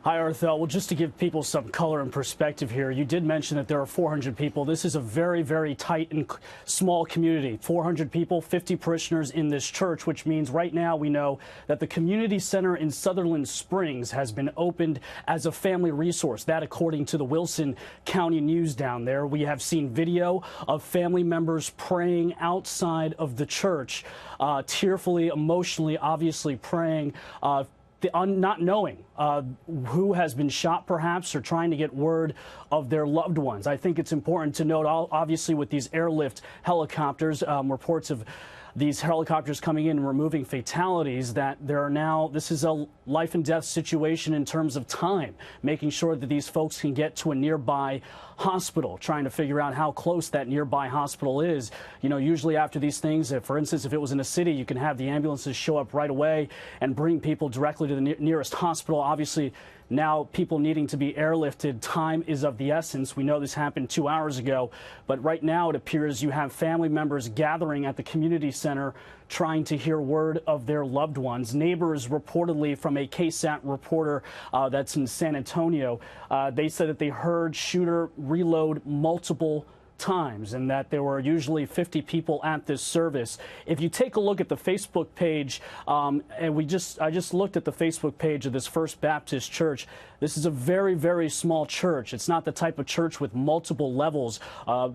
Hi, Arthel. Well, just to give people some color and perspective here, you did mention that there are 400 people. This is a very, very tight and small community. 400 people, 50 parishioners in this church, which means right now we know that the community center in Sutherland Springs has been opened as a family resource. That, according to the Wilson County News down there. We have seen video of family members praying outside of the church, tearfully, emotionally, obviously praying, not knowing who has been shot, perhaps, or trying to get word of their loved ones. I think it's important to note, obviously, with these airlift helicopters, reports of these helicopters coming in and removing fatalities, that there are now, this is a life and death situation in terms of time, making sure that these folks can get to a nearby hospital, trying to figure out how close that nearby hospital is. You know, usually after these things, for instance, if it was in a city, you can have the ambulances show up right away and bring people directly to the nearest hospital. Obviously, now people needing to be airlifted, time is of the essence. We know this happened 2 hours ago, but right now it appears you have family members gathering at the community center trying to hear word of their loved ones. Neighbors reportedly from a KSAT reporter that's in San Antonio, they said that they heard shooter reload multiple times and that there were usually 50 people at this service. If you take a look at the Facebook page, and I just looked at the Facebook page of this First Baptist Church. This is a very, very small church. It's not the type of church with multiple levels.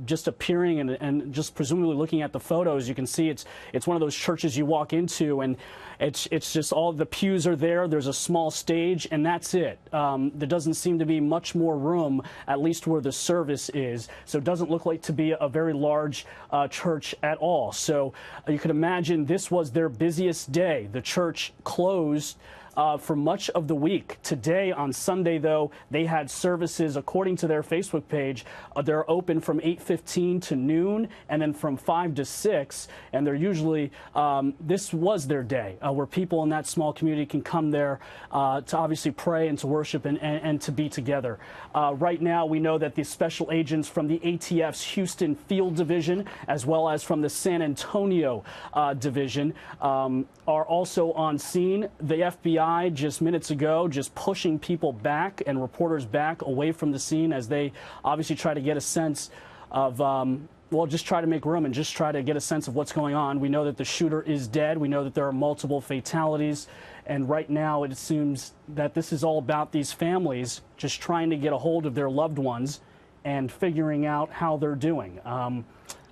Just appearing and just presumably looking at the photos, you can see it's one of those churches you walk into and it's just all the pews are there. There's a small stage and that's it. There doesn't seem to be much more room, at least where the service is. So it doesn't look like to be a very large church at all. So you can imagine this was their busiest day. The church closed for much of the week. Today, on Sunday, though, they had services, according to their Facebook page. They're open from 8:15 to noon and then from 5 to 6. And they're usually, this was their day where people in that small community can come there to obviously pray and to worship and to be together. Right now, we know that the special agents from the ATF's Houston Field Division, as well as from the San Antonio Division, are also on scene. The FBI just minutes ago just pushing people back and reporters back away from the scene as they obviously try to get a sense of, well, just try to make room and just try to get a sense of what's going on. We know that the shooter is dead. We know that there are multiple fatalities. And right now it seems that this is all about these families just trying to get a hold of their loved ones and figuring out how they're doing.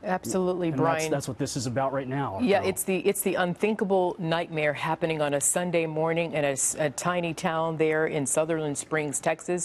Absolutely, Bryan. That's what this is about right now. Yeah, it's the unthinkable nightmare happening on a Sunday morning in a tiny town there in Sutherland Springs, Texas.